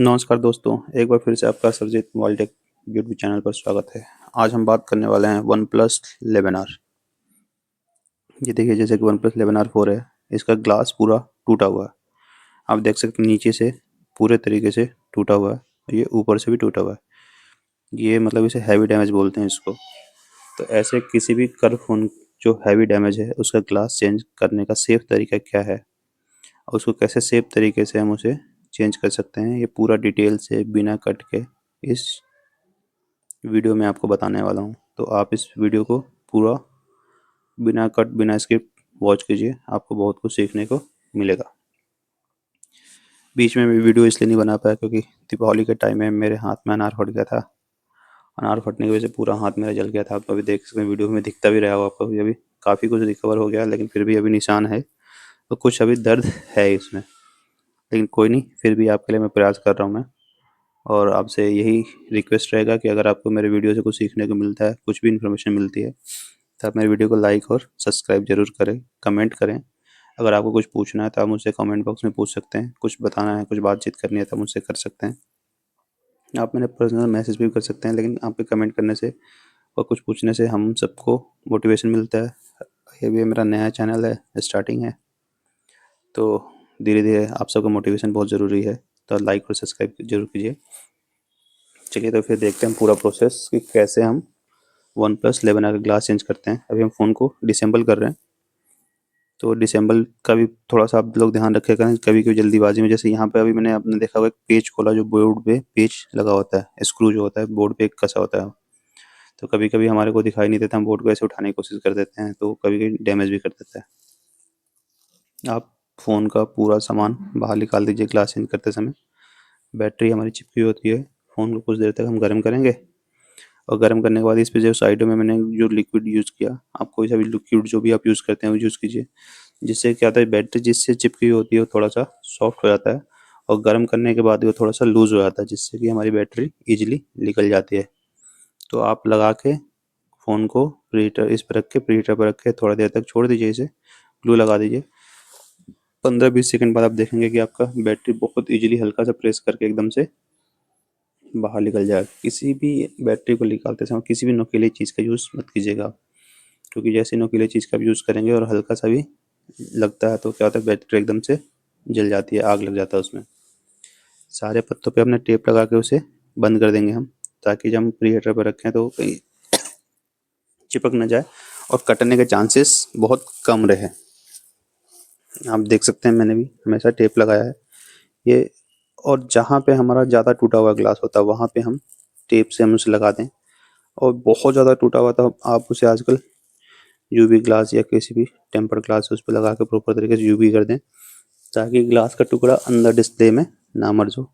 नमस्कार दोस्तों, एक बार फिर से आपका Sarjeet mobile tech YouTube channel पर स्वागत है। आज हम बात करने वाले हैं वन प्लस 11R। ये देखिए, जैसे कि वन प्लस 11R4 है, इसका ग्लास पूरा टूटा हुआ है। आप देख सकते हैं नीचे से पूरे तरीके से टूटा हुआ है, ये ऊपर से भी टूटा हुआ है। ये मतलब इसे हैवी डैमेज बोलते हैं इसको। तो ऐसे किसी भी कर्व फोन जो हैवी डैमेज है उसका ग्लास चेंज करने का सेफ तरीका क्या है और उसको कैसे सेफ तरीके से हम उसे चेंज कर सकते हैं, ये पूरा डिटेल से बिना कट के इस वीडियो में आपको बताने वाला हूँ। तो आप इस वीडियो को पूरा बिना कट बिना स्किप वॉच कीजिए, आपको बहुत कुछ सीखने को मिलेगा। बीच में मैं वीडियो इसलिए नहीं बना पाया क्योंकि दीपावली के टाइम में मेरे हाथ में अनार फट गया था। अनार फटने की वजह से पूरा हाथ मेरा जल गया था। आप अभी देख सकते हैं, वीडियो में दिखता भी रहा होगा आपको। अभी काफ़ी कुछ रिकवर हो गया, लेकिन फिर भी अभी निशान है, तो कुछ अभी दर्द है इसमें, लेकिन कोई नहीं, फिर भी आपके लिए मैं प्रयास कर रहा हूँ मैं। और आपसे यही रिक्वेस्ट रहेगा कि अगर आपको मेरे वीडियो से कुछ सीखने को मिलता है, कुछ भी इन्फॉर्मेशन मिलती है, तो आप मेरे वीडियो को लाइक और सब्सक्राइब ज़रूर करें, कमेंट करें। अगर आपको कुछ पूछना है तो आप मुझसे कमेंट बॉक्स में पूछ सकते हैं, कुछ बताना है, कुछ बातचीत करनी है तो मुझसे कर सकते हैं। आप मेरे पर्सनल मैसेज भी कर सकते हैं, लेकिन आपके कमेंट करने से और कुछ पूछने से हम सबको मोटिवेशन मिलता है। ये भी मेरा नया चैनल है, स्टार्टिंग है, तो धीरे धीरे आप सबका मोटिवेशन बहुत ज़रूरी है, तो लाइक और सब्सक्राइब जरूर कीजिए। चलिए, तो फिर देखते हैं पूरा प्रोसेस कि कैसे हम वन प्लस 11R का ग्लास चेंज करते हैं। अभी हम फ़ोन को डिसेंबल कर रहे हैं, तो डिसेंबल का भी थोड़ा सा आप लोग ध्यान रखिएगा। कभी कभी जल्दीबाजी में, जैसे यहाँ पे अभी मैंने आपने देखा होगा एक पेज खोला, जो बोर्ड पे पेज लगा होता है, स्क्रू जो होता है बोर्ड पे कसा होता है, तो कभी कभी हमारे को दिखाई नहीं देता, हम बोर्ड को ऐसे उठाने की कोशिश कर देते हैं, तो कभी कभी डैमेज भी कर देता है। आप फ़ोन का पूरा सामान बाहर निकाल दीजिए ग्लास चेंज करते समय। बैटरी हमारी चिपकी होती है, फ़ोन को कुछ देर तक हम गर्म करेंगे, और गर्म करने के बाद इस पे जो साइडों में मैंने जो लिक्विड यूज़ किया, आप कोई सा भी लिक्विड जो भी आप यूज़ करते हैं वो यूज़ कीजिए, जिससे क्या होता है बैटरी जिससे चिपकी होती है वो थोड़ा सा सॉफ्ट हो जाता है, और गर्म करने के बाद वो थोड़ा सा लूज़ हो जाता है, जिससे कि हमारी बैटरी ईजिली निकल जाती है। तो आप लगा के फ़ोन को प्रीहीटर इस पर रख के, प्रीहीटर पर रख के थोड़ा देर तक छोड़ दीजिए, इसे ग्लू लगा दीजिए। 15-20 सेकंड बाद आप देखेंगे कि आपका बैटरी बहुत ईजिली हल्का सा प्रेस करके एकदम से बाहर निकल जाएगा। किसी भी बैटरी को निकालते समय किसी भी नुकीली चीज़ का यूज़ मत कीजिएगा, क्योंकि जैसे नुकीली चीज़ का यूज़ करेंगे और हल्का सा भी लगता है तो क्या होता है, बैटरी एकदम से जल जाती है, आग लग जाता है उसमें। सारे पत्तों पे अपने टेप लगा के उसे बंद कर देंगे हम, ताकि जब हम प्रीहीटर पर रखें तो कहीं चिपक ना जाए और कटने के चांसेस बहुत कम रहे। आप देख सकते हैं मैंने भी हमेशा टेप लगाया है ये, और जहाँ पे हमारा ज़्यादा टूटा हुआ ग्लास होता है वहाँ पे हम टेप से हम उसे लगा दें, और बहुत ज़्यादा टूटा हुआ तो आप उसे आजकल यूवी ग्लास या किसी भी टेम्पर्ड ग्लास उस पर लगा के प्रॉपर तरीके से यूवी कर दें, ताकि ग्लास का टुकड़ा अंदर डिस्प्ले में ना मर जाए।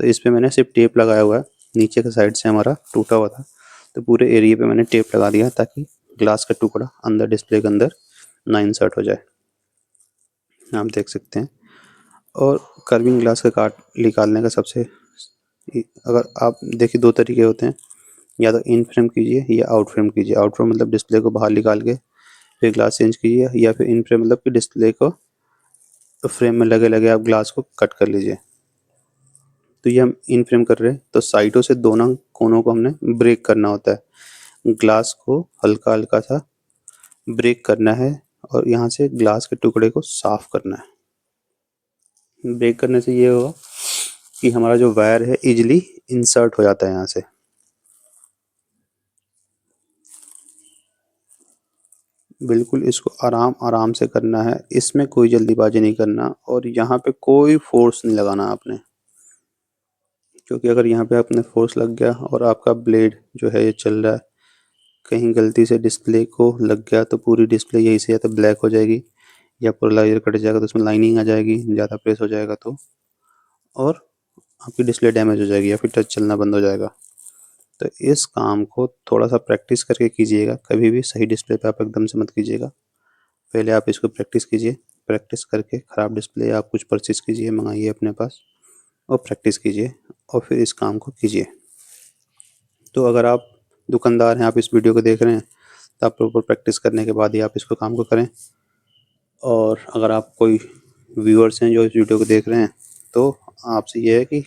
तो इस पर मैंने सिर्फ टेप लगाया हुआ है, नीचे का साइड से हमारा टूटा हुआ था, तो पूरे एरिया पे मैंने टेप लगा दिया ताकि ग्लास का टुकड़ा अंदर डिस्प्ले के अंदर ना इंसर्ट हो जाए। आप देख सकते हैं। और कर्विंग ग्लास का काट निकालने का सबसे, अगर आप देखिए, दो तरीके होते हैं, या तो इन फ्रेम कीजिए या आउट फ्रेम कीजिए। आउट फ्रेम मतलब डिस्प्ले को बाहर निकाल के फिर ग्लास चेंज कीजिए, या फिर इन फ्रेम मतलब कि डिस्प्ले को फ्रेम में लगे लगे आप ग्लास को कट कर लीजिए। तो ये हम इन फ्रेम कर रहे हैं, तो साइडों से दोनों कोनों को हमने ब्रेक करना होता है, ग्लास को हल्का हल्का सा ब्रेक करना है, और यहाँ से ग्लास के टुकड़े को साफ करना है। ब्रेक करने से ये होगा कि हमारा जो वायर है इजीली इंसर्ट हो जाता है यहाँ से। बिल्कुल इसको आराम आराम से करना है, इसमें कोई जल्दीबाजी नहीं करना, और यहाँ पे कोई फोर्स नहीं लगाना आपने, क्योंकि अगर यहाँ पे आपने फोर्स लग गया और आपका ब्लेड जो है ये चल रहा है, कहीं गलती से डिस्प्ले को लग गया तो पूरी डिस्प्ले यही से या तो ब्लैक हो जाएगी, या पोलराइजर कट जाएगा तो उसमें लाइनिंग आ जाएगी, ज़्यादा प्रेस हो जाएगा तो, और आपकी डिस्प्ले डैमेज हो जाएगी, या फिर टच चलना बंद हो जाएगा। तो इस काम को थोड़ा सा प्रैक्टिस करके कीजिएगा, कभी भी सही डिस्प्ले पे आप एकदम से मत कीजिएगा। पहले आप इसको प्रैक्टिस कीजिए, प्रैक्टिस करके ख़राब डिस्प्ले आप कुछ परचेज़ कीजिए, मंगाइए अपने पास और प्रैक्टिस कीजिए, और फिर इस काम को कीजिए। तो अगर आप दुकानदार हैं, आप इस वीडियो को देख रहे हैं, तो आप प्रॉपर प्रैक्टिस करने के बाद ही आप इसको काम को करें। और अगर आप कोई व्यूअर्स हैं जो इस वीडियो को देख रहे हैं, तो आपसे ये है कि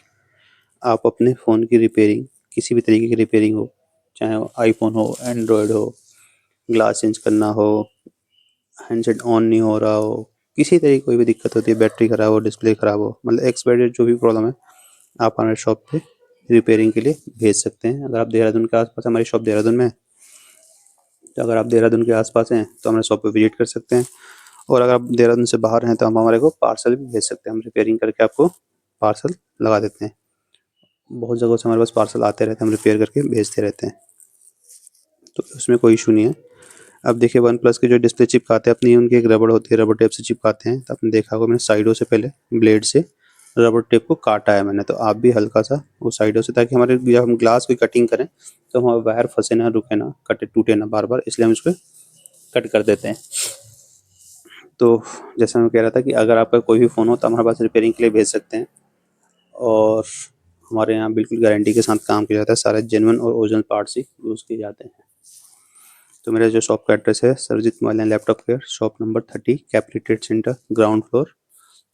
आप अपने फ़ोन की रिपेयरिंग, किसी भी तरीके की रिपेयरिंग हो, चाहे वो आईफ़ोन हो, एंड्रॉयड हो, ग्लास चेंज करना हो, हैंडसेट ऑन नहीं हो रहा हो, किसी तरह की कोई भी दिक्कत होती है, बैटरी ख़राब हो, डिस्प्ले ख़राब हो, मतलब एक्स वाई जेड जो भी प्रॉब्लम है, आप हमारे शॉप पे रिपेयरिंग के लिए भेज सकते हैं। अगर आप देहरादून के आस-पास, हमारी शॉप देहरादून में है, तो अगर आप देहरादून के आस-पास हैं तो हमारे शॉप पे विज़िट कर सकते हैं। और अगर आप देहरादून से बाहर हैं तो हम हमारे को पार्सल भी भेज सकते हैं, हम रिपेयरिंग करके आपको पार्सल लगा देते हैं। बहुत जगहों से हमारे पास पार्सल आते रहते हैं, हम रिपेयर करके भेजते रहते हैं, तो उसमें कोई इशू नहीं है। अब देखिए वन प्लस के जो डिस्प्ले चिपकाते हैं अपनी, उनकी एक रबड़ होती है, रबड़ टेप से चिपकाते हैं, तो आपने देखा होगा मैंने साइडों से पहले ब्लेड से रबड़ टेप को काटा है मैंने, तो आप भी हल्का सा वो साइडों से, ताकि हमारे जब हम ग्लास की कटिंग करें तो हमारा वायर फंसे ना, रुके ना, कटे टूटे ना बार बार, इसलिए हम इसको कट कर देते हैं। तो जैसा मैं कह रहा था कि अगर आपका कोई भी फ़ोन हो तो हमारे पास रिपेयरिंग के लिए भेज सकते हैं, और हमारे यहाँ बिल्कुल गारंटी के साथ काम किया जाता है, सारे जेन्युइन और ओरिजिनल पार्ट्स ही यूज़ किए जाते हैं। तो मेरा जो शॉप का एड्रेस है, Sarjeet mobile and laptop care, shop number 30, capital trade centre, ground floor,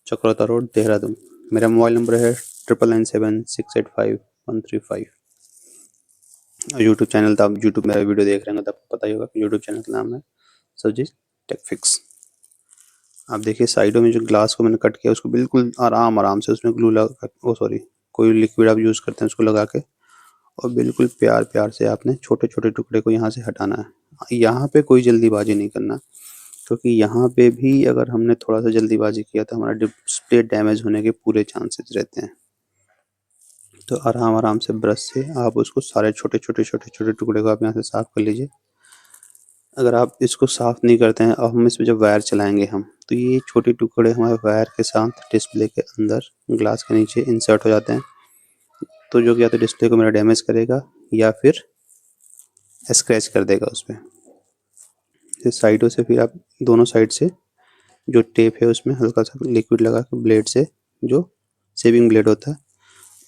Chakrauta road, Dehradun. मेरा मोबाइल नंबर है 9997685135। और यूट्यूब चैनल, तो आप यूट्यूब मेरा वीडियो देख रहे हैं तो आपको पता ही होगा कि यूट्यूब चैनल का नाम है सरजीत टेक फिक्स। आप देखिए साइडों में जो ग्लास को मैंने कट किया, उसको बिल्कुल आराम आराम से उसमें ग्लू लगा, ओ सॉरी, कोई लिक्विड आप यूज़ करते हैं उसको लगा के, और बिल्कुल प्यार प्यार से आपने छोटे छोटे टुकड़े को यहाँ से हटाना है। यहाँ पे कोई जल्दीबाजी नहीं करना, क्योंकि यहाँ पे भी अगर हमने थोड़ा सा जल्दीबाजी किया तो हमारा डिस्प्ले डैमेज होने के पूरे चांसेस रहते हैं। तो आराम आराम से ब्रश से आप उसको सारे छोटे छोटे छोटे छोटे टुकड़े को आप यहाँ से साफ़ कर लीजिए। अगर आप इसको साफ़ नहीं करते हैं, अब हम इसमें जब वायर चलाएंगे हम, तो ये छोटे टुकड़े हमारे वायर के साथ डिस्प्ले के अंदर ग्लास के नीचे इंसर्ट हो जाते हैं, तो जो कि या तो डिस्प्ले को मेरा डैमेज करेगा या फिर स्क्रैच कर देगा उस पर। इस साइडों से फिर आप दोनों साइड से जो टेप है उसमें हल्का सा लिक्विड लगा के ब्लेड से, जो शेविंग ब्लेड होता है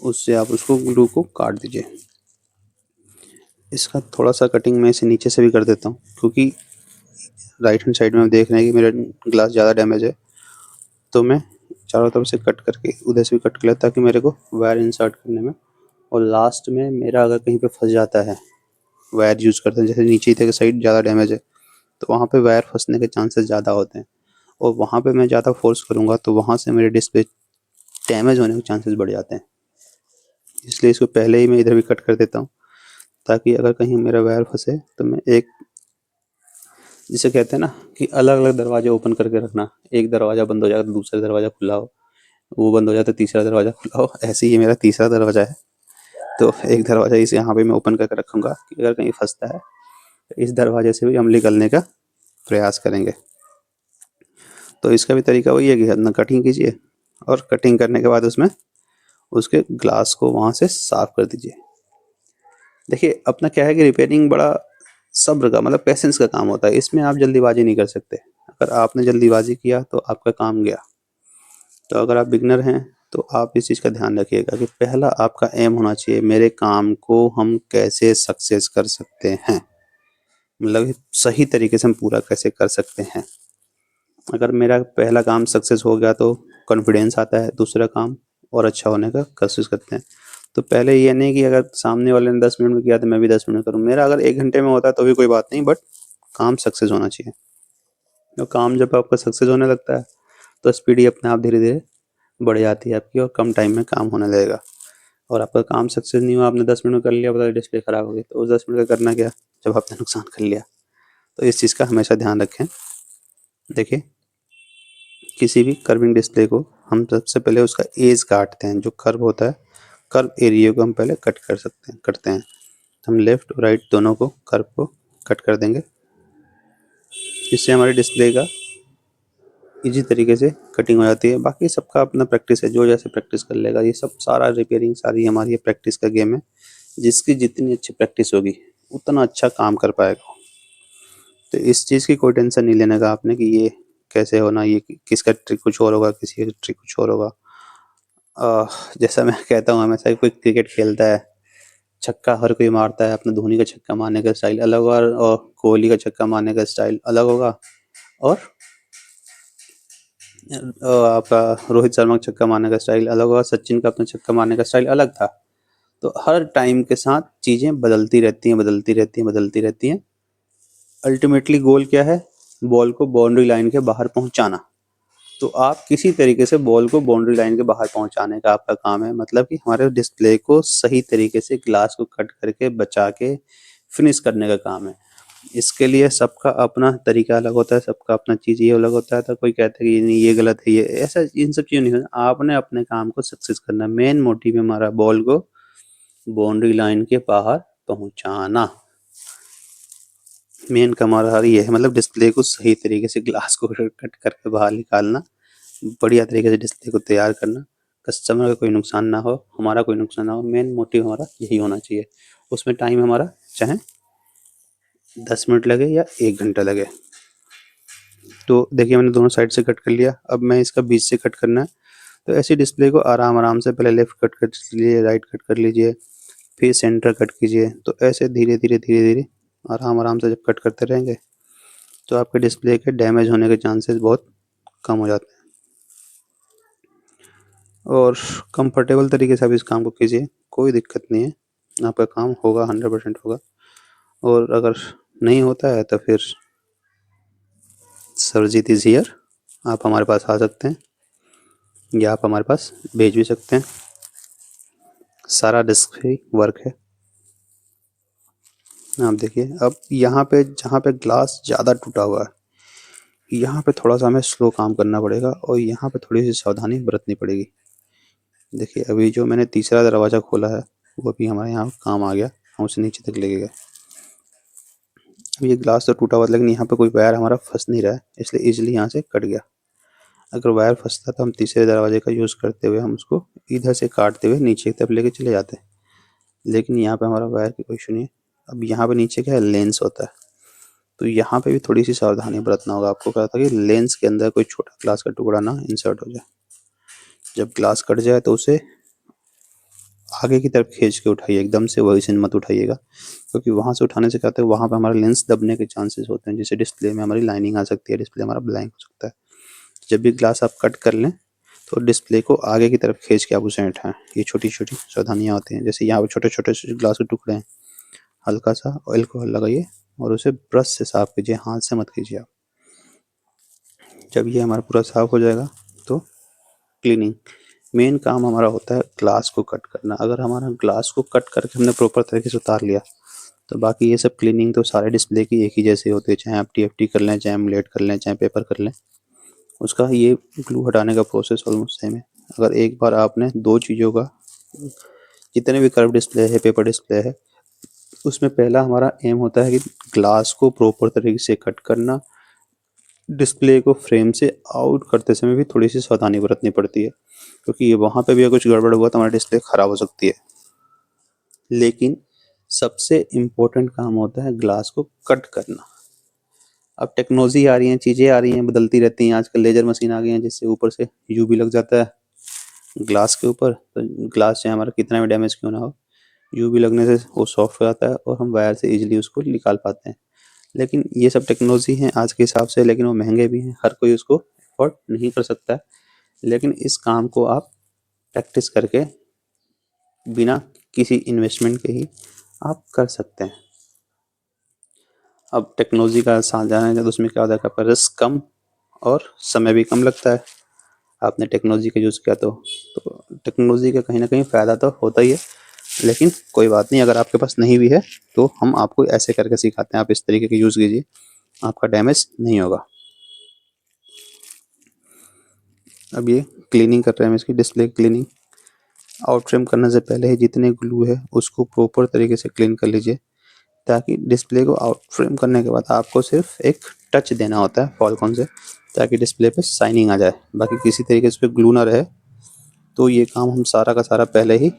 उससे आप उसको ग्लू को काट दीजिए। इसका थोड़ा सा कटिंग मैं इसे नीचे से भी कर देता हूँ, क्योंकि राइट हैंड साइड में आप देख रहे हैं कि मेरा ग्लास ज़्यादा डैमेज है, तो मैं चारों तरफ से कट करके उधर से भी कट कर लेता, ताकि मेरे को वायर इंसर्ट करने में, और लास्ट में मेरा अगर कहीं पे फंस जाता है, वायर यूज़ करते हैं, जैसे नीचे की साइड ज़्यादा डैमेज है तो वहाँ पे वायर फंसने के चांसेस ज़्यादा होते हैं, और वहाँ पे मैं ज़्यादा फोर्स करूँगा तो वहाँ से मेरे डिस्प्ले डैमेज होने के चांसेस बढ़ जाते हैं। इसलिए इसको पहले ही मैं इधर भी कट कर देता हूँ, ताकि अगर कहीं मेरा वायर फंसे तो मैं एक, जिसे कहते हैं ना कि अलग अलग दरवाजे ओपन करके रखना, एक दरवाज़ा बंद हो जाएगा तो दूसरा दरवाज़ा खुला हो, वो बंद हो जाता है तीसरा दरवाज़ा खुला हो, ऐसे ही ये मेरा तीसरा दरवाज़ा है, तो एक दरवाज़ा इसे यहाँ पे मैं ओपन करके रखूँगा कि अगर कहीं फंसता है तो इस दरवाजे से भी हम निकलने का प्रयास करेंगे। तो इसका भी तरीका वही है कि अपना कटिंग कीजिए, और कटिंग करने के बाद उसमें उसके ग्लास को वहाँ से साफ़ कर दीजिए। देखिए अपना क्या है कि रिपेयरिंग बड़ा सब्र का, मतलब पेशेंस का काम होता है, इसमें आप जल्दीबाजी नहीं कर सकते। अगर आपने जल्दीबाजी किया तो आपका काम गया। तो अगर आप बिगनर हैं तो आप इस चीज़ का ध्यान रखिएगा कि पहला आपका एम होना चाहिए, मेरे काम को हम कैसे सक्सेस कर सकते हैं, मतलब सही तरीके से हम पूरा कैसे कर सकते हैं। अगर मेरा पहला काम सक्सेस हो गया तो कॉन्फिडेंस आता है, दूसरा काम और अच्छा होने का कोशिश करते हैं। तो पहले ये नहीं कि अगर सामने वाले ने 10 मिनट में किया तो मैं भी 10 मिनट में करूँ, मेरा अगर 1 घंटे में होता है तो भी कोई बात नहीं, बट काम सक्सेस होना चाहिए। तो काम जब आपका सक्सेस होने लगता है तो स्पीड ही अपने आप धीरे धीरे बढ़ जाती है आपकी, और कम टाइम में काम होने लगेगा। और आपका काम सक्सेस नहीं हुआ, आपने 10 मिनट में कर लिया, पता डिस्प्ले ख़राब हो गई, तो उस 10 मिनट का करना क्या जब आपने नुकसान कर लिया। तो इस चीज़ का हमेशा ध्यान रखें। देखिए किसी भी कर्विंग डिस्प्ले को हम सबसे पहले उसका एज काटते हैं, जो कर्व होता है, कर्व एरिया को हम पहले करते हैं। हम लेफ़्ट और राइट दोनों को, कर्व को कट कर देंगे, इससे हमारे डिस्प्ले का इजी तरीके से कटिंग हो जाती है। बाकी सबका अपना प्रैक्टिस है, जो जैसे प्रैक्टिस कर लेगा, ये सब सारा रिपेयरिंग सारी हमारी प्रैक्टिस का गेम है, जिसकी जितनी अच्छी प्रैक्टिस होगी उतना अच्छा काम कर पाएगा। तो इस चीज़ की कोई टेंशन नहीं लेने का आपने कि ये कैसे होना, ये किसका ट्रिक कुछ और होगा, किसी का ट्रिक कुछ और होगा। जैसा मैं कहता हूँ हमेशा, कोई क्रिकेट खेलता है, छक्का हर कोई मारता है, अपने धोनी का छक्का मारने का स्टाइल अलग होगा, और कोहली का छक्का मारने का स्टाइल अलग होगा, और आपका रोहित शर्मा का छक्का मारने का स्टाइल अलग होगा, सचिन का अपना छक्का मारने का स्टाइल अलग था। तो हर टाइम के साथ चीज़ें बदलती रहती हैं। अल्टीमेटली गोल क्या है? बॉल को बाउंड्री लाइन के बाहर पहुंचाना। तो आप किसी तरीके से बॉल को बाउंड्री लाइन के बाहर पहुंचाने का आपका काम है, मतलब कि हमारे डिस्प्ले को सही तरीके से ग्लास को कट करके बचा के फिनिश करने का काम है। इसके लिए सबका अपना तरीका अलग होता है, सबका अपना चीज़ ये अलग होता है। तो कोई कहता है कि नहीं ये गलत है, ये ऐसा, इन सब चीज़ों नहीं होता। आपने अपने काम को सक्सेस करना। मेन मोटिव है हमारा बॉल को बाउंड्री लाइन के बाहर पहुंचाना। मेन काम हमारा ये है, मतलब डिस्प्ले को सही तरीके से ग्लास को कट करके बाहर निकालना, बढ़िया तरीके से डिस्प्ले को तैयार करना, कस्टमर का कोई नुकसान ना हो, हमारा कोई नुकसान ना हो। मेन मोटिव हमारा यही होना चाहिए। उसमें टाइम हमारा चाहे 10 मिनट लगे या 1 घंटा लगे। तो देखिए मैंने दोनों साइड से कट कर लिया। अब मैं इसका बीच से कट करना है। तो ऐसे डिस्प्ले को आराम से पहले लेफ्ट कट कर लीजिए, राइट कट कर लीजिए, फिर सेंटर कट कीजिए। तो ऐसे धीरे धीरे आराम से जब कट करते रहेंगे तो आपके डिस्प्ले के डैमेज होने के चांसेस बहुत कम हो जाते हैं। और कंफर्टेबल तरीके से आप इस काम को कीजिए, कोई दिक्कत नहीं है, आपका काम होगा, 100% होगा। और अगर नहीं होता है तो फिर सरजीत इज़ हियर, आप हमारे पास आ सकते हैं या आप हमारे पास भेज भी सकते हैं। सारा डिस्क फ्री वर्क है। आप देखिए अब यहाँ पे जहाँ पे ग्लास ज़्यादा टूटा हुआ है, यहाँ पे थोड़ा सा हमें स्लो काम करना पड़ेगा और यहाँ पे थोड़ी सी सावधानी बरतनी पड़ेगी। देखिए अभी जो मैंने तीसरा दरवाज़ा खोला है वो भी हमारे यहाँ काम आ गया, हम उसे नीचे तक लेके गए। अब ये ग्लास तो टूटा हुआ है, लेकिन यहाँ पे कोई वायर हमारा फंस नहीं रहा है, इसलिए इजीली यहाँ से कट गया। अगर वायर फंसता तो हम तीसरे दरवाजे का यूज़ करते हुए हम उसको इधर से काटते हुए नीचे की तरफ लेके चले जाते, लेकिन यहाँ पे हमारा वायर की कोई इशू नहीं है। अब यहाँ पे नीचे क्या है, लेंस होता है, तो यहाँ पे भी थोड़ी सी सावधानी बरतना होगा आपको। क्या था कि लेंस के अंदर कोई छोटा ग्लास का टुकड़ा ना इंसर्ट हो जाए। जब ग्लास कट जाए तो उसे आगे की तरफ खींच के उठाइए, एकदम से वही से मत उठाइएगा, क्योंकि वहाँ से उठाने से क्या होता है, वहाँ पे हमारा लेंस दबने के चांसेस होते हैं, जिससे डिस्प्ले में हमारी लाइनिंग आ सकती है, डिस्प्ले हमारा ब्लैंक हो सकता है। जब भी ग्लास आप कट कर लें तो डिस्प्ले को आगे की तरफ खींच के आप उसे उठाएं। ये छोटी छोटी सावधानियाँ होती हैं। जैसे यहाँ पे छोटे छोटे ग्लास के टुकड़े हैं, हल्का सा अल्कोहल लगाइए और उसे ब्रश से साफ कीजिए, हाथ से मत कीजिए आप। जब ये हमारा पूरा साफ हो जाएगा तो क्लीनिंग, मेन काम हमारा होता है ग्लास को कट करना। अगर हमारा ग्लास को कट करके हमने प्रॉपर तरीके से उतार लिया तो बाकी ये सब क्लीनिंग तो सारे डिस्प्ले की एक ही जैसे होती है, चाहे आप TFT कर लें, चाहे एमुलेट कर लें, चाहे पेपर कर लें, उसका ये ग्लू हटाने का प्रोसेस ऑलमोस्ट सेम है। अगर एक बार आपने दो चीज़ों का, जितने भी कर्व डिस्प्ले है, पेपर डिस्प्ले है, उसमें पहला हमारा एम होता है कि ग्लास को प्रॉपर तरीके से कट करना। डिस्प्ले को फ्रेम से आउट करते समय भी थोड़ी सी सावधानी बरतनी पड़ती है, क्योंकि ये वहाँ पे भी अगर कुछ गड़बड़ हुआ तो हमारा डिस्प्ले ख़राब हो सकती है। लेकिन सबसे इम्पोर्टेंट काम होता है ग्लास को कट करना। अब टेक्नोलॉजी आ रही है, चीज़ें आ रही हैं, बदलती रहती हैं। आजकल लेजर मशीन आ गई हैं, जिससे ऊपर से यूवी लग जाता है ग्लास के ऊपर, तो ग्लास चाहे हमारा कितना भी डैमेज क्यों ना हो, यूवी लगने से वो सॉफ्ट हो जाता है और हम वायर से इजीली उसको निकाल पाते हैं। लेकिन ये सब टेक्नोलॉजी है आज के हिसाब से, लेकिन वो महंगे भी हैं, हर कोई उसको अफोर्ड नहीं कर सकता है। लेकिन इस काम को आप प्रैक्टिस करके बिना किसी इन्वेस्टमेंट के ही आप कर सकते हैं। अब टेक्नोलॉजी का साथ जाना है तो उसमें क्या होता है कि आपका रिस्क कम और समय भी कम लगता है। आपने टेक्नोलॉजी का यूज़ किया तो टेक्नोलॉजी का कहीं ना कहीं फ़ायदा तो होता ही है, लेकिन कोई बात नहीं, अगर आपके पास नहीं भी है तो हम आपको ऐसे करके सिखाते हैं, आप इस तरीके के यूज़ कीजिए, आपका डैमेज नहीं होगा। अब ये क्लीनिंग कर रहे हैं हम, इसकी डिस्प्ले क्लीनिंग। आउट फ्रेम करने से पहले ही जितने ग्लू है उसको प्रॉपर तरीके से क्लीन कर लीजिए, ताकि डिस्प्ले को आउट फ्रेम करने के बाद आपको सिर्फ एक टच देना होता है फॉलकॉन से, ताकि डिस्प्ले पे शाइनिंग आ जाए। बाकी किसी तरीके से ग्लू ना रहे, तो ये काम हम सारा का सारा पहले ही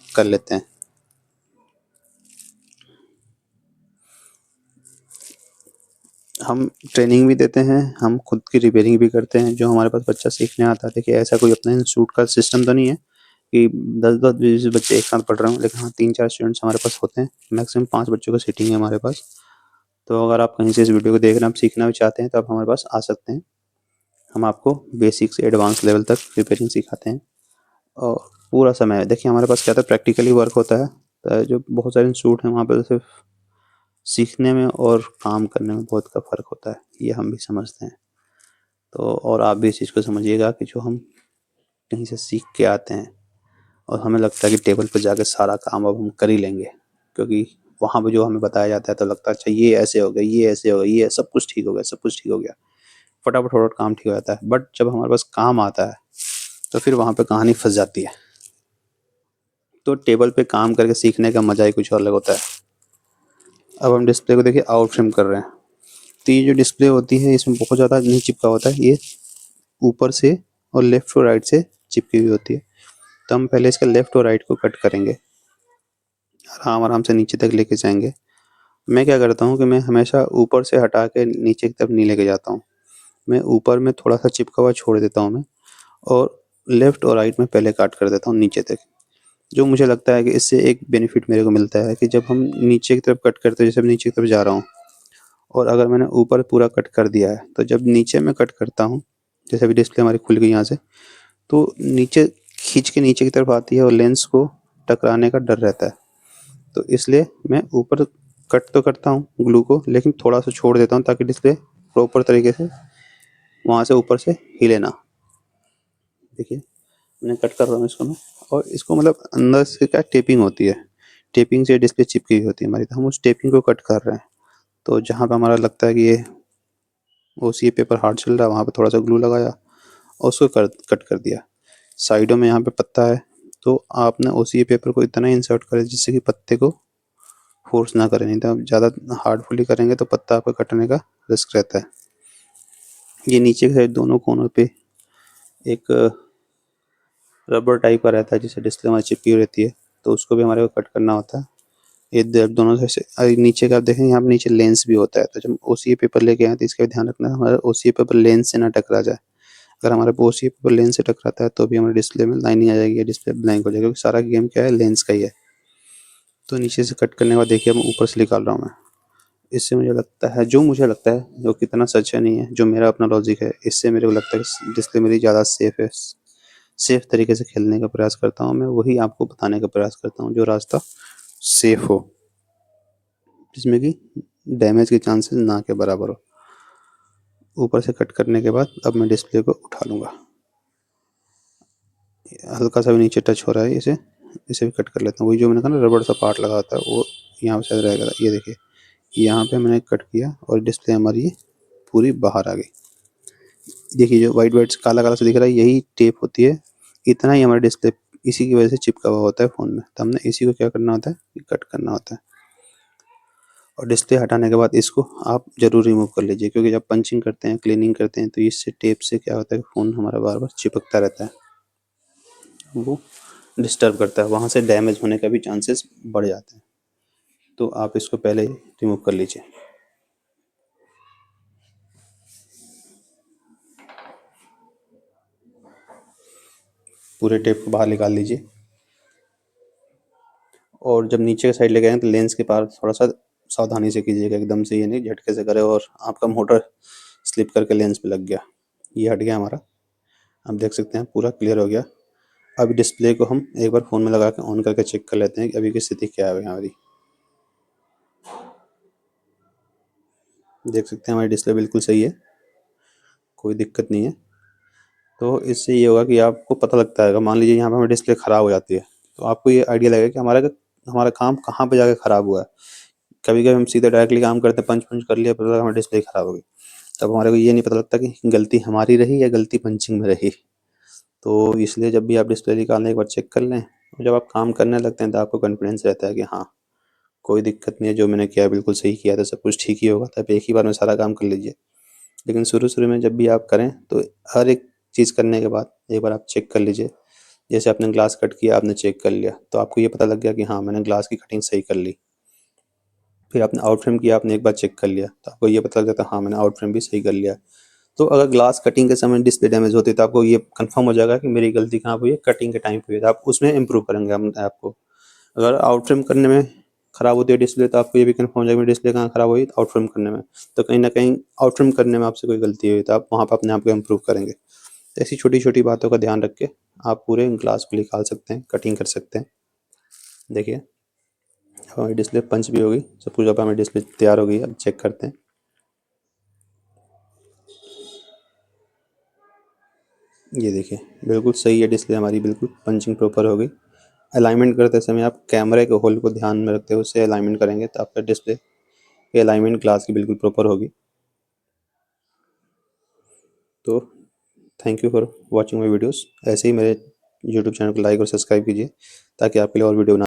कर लेते हैं। हम ट्रेनिंग भी देते हैं, हम खुद की रिपेयरिंग भी करते हैं। जो हमारे पास बच्चा सीखने आता है, देखिए ऐसा कोई अपने इंस्टीट्यूट का सिस्टम तो नहीं है कि 10-10 20 बच्चे एक साथ पढ़ रहे हों, लेकिन हाँ 3-4 स्टूडेंट्स हमारे पास होते हैं। मैक्सिमम 5 बच्चों का सीटिंग है हमारे पास। तो अगर आप कहीं से इस वीडियो को देख रहे हैं, आप सीखना भी चाहते हैं, तो आप हमारे पास आ सकते हैं। हम आपको बेसिक से एडवांस लेवल तक रिपेयरिंग सिखाते हैं। और पूरा समय देखिए हमारे पास क्या था, प्रैक्टिकली वर्क होता है। तो जो बहुत सारे इंस्टीट्यूट हैं वहाँ पे सिर्फ सीखने में और काम करने में बहुत का फ़र्क होता है, ये हम भी समझते हैं। तो और आप भी इस चीज़ को समझिएगा कि जो हम कहीं से सीख के आते हैं और हमें लगता है कि टेबल पर जाके सारा काम अब हम कर ही लेंगे, क्योंकि वहाँ पे जो हमें बताया जाता है तो लगता है अच्छा ये ऐसे हो गया, ये ऐसे हो गया, ये सब कुछ ठीक हो गया, सब कुछ ठीक हो गया, फटाफट फटाफट काम ठीक हो जाता है। बट जब हमारे पास काम आता है तो फिर वहाँ पे कहानी फंस जाती है। तो टेबल पे काम करके सीखने का मज़ा ही कुछ अलग होता है। अब हम डिस्प्ले को देखिए आउट फ्रेम कर रहे हैं, तो ये जो डिस्प्ले होती है इसमें बहुत ज़्यादा नहीं चिपका होता है, ये ऊपर से और लेफ़्ट और राइट से चिपकी हुई होती है। तो हम पहले इसका लेफ़्ट और राइट को कट करेंगे, आराम आराम से नीचे तक लेके जाएंगे। मैं क्या करता हूँ कि मैं हमेशा ऊपर से हटा के नीचे की तरफ नहीं लेके जाता हूँ, मैं ऊपर में थोड़ा सा चिपका हुआ छोड़ देता हूँ मैं, और लेफ़्ट और राइट में पहले काट कर देता हूँ नीचे तक। जो मुझे लगता है कि इससे एक बेनिफिट मेरे को मिलता है कि जब हम नीचे की तरफ कट करते हैं, जैसे मैं नीचे की तरफ जा रहा हूँ और अगर मैंने ऊपर पूरा कट कर दिया है, तो जब नीचे में कट करता हूँ, जैसे अभी डिस्प्ले हमारी खुल गई यहाँ से, तो नीचे खींच के नीचे की तरफ आती है और लेंस को टकराने का डर रहता है। तो इसलिए मैं ऊपर कट तो करता हूँ ग्लू को, लेकिन थोड़ा सा छोड़ देता हूँ ताकि डिस्प्ले प्रॉपर तरीके से वहाँ से ऊपर से हिले ना। देखिए मैं कट कर रहा हूँ इसको मैं, और इसको मतलब अंदर से क्या टेपिंग होती है, टेपिंग से डिस्प्ले चिपकी हुई होती है हमारी, तो हम उस टेपिंग को कट कर रहे हैं। तो जहाँ पे हमारा लगता है कि ये OCA पेपर हार्ड चल रहा है, वहाँ पे थोड़ा सा ग्लू लगाया और उसको कट कर दिया। साइडों में यहाँ पे पत्ता है, तो आपने OCA पेपर को इतना इंसर्ट करें जिससे कि पत्ते को फोर्स ना करें, नहीं तो आप ज़्यादा हार्डफुली करेंगे तो पत्ता आपका कटने का रिस्क रहता है। ये नीचे की साइड दोनों कोनों पे एक रबर टाइप का रहता है जिससे डिस्प्ले हमारी चिपकी रहती है, तो उसको भी हमारे को कट करना होता है। ये दोनों से नीचे का आप देखें, यहाँ पे नीचे लेंस भी होता है, तो जब OCA पेपर लेके आए तो इसका भी ध्यान रखना हमारा OCA पेपर लेंस से ना टकरा जाए। अगर हमारे OCA पेपर लेंस से टकराता है तो भी हमारे डिस्प्ले में लाइनिंग आ जाएगी, डिस्प्ले ब्लैंक हो जाएगा, क्योंकि सारा गेम क्या है, लेंस का ही है। तो नीचे से कट करने के बाद देखिए मैं ऊपर से निकाल रहा हूँ मैं, इससे मुझे लगता है, जो मुझे लगता है, जो कितना सच है नहीं है, जो मेरा अपना लॉजिक है, इससे मेरे को लगता है कि डिस्प्ले मेरी ज़्यादा सेफ है, सेफ तरीके से खेलने का प्रयास करता हूँ मैं, वही आपको बताने का प्रयास करता हूँ जो रास्ता सेफ हो, जिसमें कि डैमेज के चांसेस ना के बराबर हो। ऊपर से कट करने के बाद अब मैं डिस्प्ले को उठा लूँगा, हल्का सा भी नीचे टच हो रहा है, इसे इसे भी कट कर लेता हूँ। वही जो मैंने कहा ना रबड़ सा पार्ट लगा होता है, वो यहाँ पे शायद रहेगा, ये देखिए यहाँ पे मैंने कट किया और डिस्प्ले हमारी ये पूरी बाहर आ गई। देखिए जो वाइट वाइट काला काला सा दिख रहा है, यही टेप होती है, इतना ही हमारा डिस्प्ले इसी की वजह से चिपका हुआ होता है फ़ोन में। तो हमने इसी को क्या करना होता है, कट करना होता है। और डिस्प्ले हटाने के बाद इसको आप ज़रूर रिमूव कर लीजिए, क्योंकि जब पंचिंग करते हैं, क्लीनिंग करते हैं, तो इससे टेप से क्या होता है, फ़ोन हमारा बार बार चिपकता रहता है, वो डिस्टर्ब करता है, वहाँ से डैमेज होने का भी चांसेस बढ़ जाते हैं। तो आप इसको पहले ही रिमूव कर लीजिए। पूरे टेप को बाहर निकाल लीजिए, और जब नीचे के साइड ले गए तो लेंस के पार थोड़ा सा सावधानी से कीजिएगा, एकदम से ये नहीं झटके से करे और आपका मोटर स्लिप करके लेंस पे लग गया। ये हट गया हमारा, आप देख सकते हैं पूरा क्लियर हो गया। अब डिस्प्ले को हम एक बार फ़ोन में लगा के ऑन करके चेक कर लेते हैं कि अभी की स्थिति क्या है हमारी। देख सकते हैं हमारी डिस्प्ले बिल्कुल सही है, कोई दिक्कत नहीं है। तो इससे ये होगा कि आपको पता लगता है, मान लीजिए यहाँ पे हमारी डिस्प्ले ख़राब हो जाती है, तो आपको ये आइडिया लगेगा कि हमारा काम कहाँ पे जाके ख़राब हुआ है। कभी कभी हम सीधे डायरेक्टली काम करते हैं, पंच पंच कर लिया, पता लगा हमारी डिस्प्ले ख़राब हो गई, तब हमारे को ये नहीं पता लगता कि गलती हमारी रही या गलती पंचिंग में रही। तो इसलिए जब भी आप डिस्प्ले निकालने एक बार चेक कर लें, और जब आप काम करने लगते हैं तो आपको कॉन्फिडेंस रहता है कि हाँ कोई दिक्कत नहीं है, जो मैंने किया बिल्कुल सही किया था, सब कुछ ठीक ही होगा, तब एक ही बार में सारा काम कर लीजिए। लेकिन शुरू-शुरू में जब भी आप करें तो हर एक चीज़ करने के बाद एक बार आप चेक कर लीजिए। जैसे आपने ग्लास कट किया, आपने चेक कर लिया, तो आपको ये पता लग गया कि हाँ मैंने ग्लास की कटिंग सही कर ली। फिर आपने आउट फ्रेम किया, आपने एक बार चेक कर लिया, तो आपको ये पता लग जाता है हाँ मैंने आउट फ्रेम भी सही कर लिया। तो अगर ग्लास कटिंग के समय डिस्प्ले डैमेज होती है तो आपको ये कंफर्म हो जाएगा कि मेरी गलती कहाँ पे हुई है, कटिंग के टाइम पे हुई है, तो आप उसमें इम्प्रूव करेंगे हम आपको। अगर आउट फ्रेम करने में ख़राब होती है डिस्प्ले, तो आपको ये भी कंफर्म हो जाएगा मेरी डिस्प्ले कहाँ ख़राब हुई, तो आउट फ्रेम करने में। तो कहीं न कहीं आउट फ्रेम करने में आपसे कोई गलती हुई तो आप वहाँ पे अपने आप को इम्प्रूव करेंगे। तो ऐसी छोटी-छोटी बातों का ध्यान रख के आप पूरे ग्लास को निकाल सकते हैं, कटिंग कर सकते हैं। देखिए अब हमारी डिस्प्ले पंच भी होगी, सब कुछ। अब हमारी डिस्प्ले तैयार हो गई है। अब चेक करते हैं। ये देखिए बिल्कुल सही है डिस्प्ले हमारी, बिल्कुल पंचिंग प्रॉपर हो गई। अलाइनमेंट करते समय आप कैमरे के होल को ध्यान में रखते हुए उससे अलाइनमेंट करेंगे तो आपका डिस्प्ले की अलाइनमेंट ग्लास की बिल्कुल प्रॉपर होगी। तो thank you for watching my videos. ऐसे ही मेरे यूट्यूब चैनल को लाइक और सब्सक्राइब कीजिए ताकि आपके लिए और वीडियो बना